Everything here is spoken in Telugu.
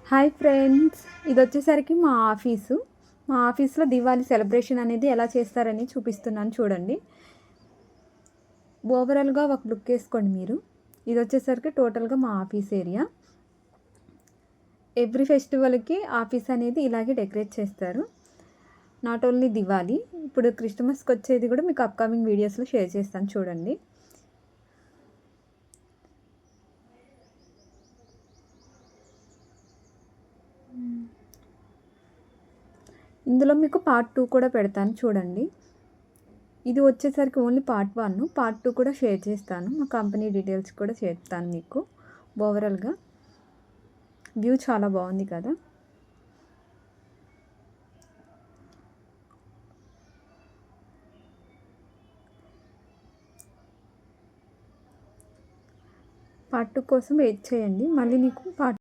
హాయ్ ఫ్రెండ్స్, ఇది వచ్చేసరికి మా ఆఫీసు. మా ఆఫీస్లో దివాళీ సెలబ్రేషన్ అనేది ఎలా చేస్తారని చూపిస్తున్నాను చూడండి. ఓవరాల్గా ఒక లుక్ వేసుకోండి మీరు. ఇది వచ్చేసరికి టోటల్గా మా ఆఫీస్ ఏరియా. ఎవ్రీ ఫెస్టివల్కి ఆఫీస్ అనేది ఇలాగే డెకరేట్ చేస్తారు. నాట్ ఓన్లీ దివాళీ, ఇప్పుడు క్రిస్టమస్కి వచ్చేది కూడా మీకు అప్కమింగ్ వీడియోస్లో షేర్ చేస్తాను చూడండి. ఇందులో మీకు పార్ట్ 2 కూడా పెడతాను చూడండి. ఇది వచ్చేసరికి ఓన్లీ పార్ట్ 1, పార్ట్ 2 కూడా షేర్ చేస్తాను. మా కంపెనీ డీటెయిల్స్ కూడా చెప్తాను మీకు. ఓవరాల్గా వ్యూ చాలా బాగుంది కదా. పార్ట్ 2 కోసం వెయిట్ చేయండి, మళ్ళీ నీకు పార్ట్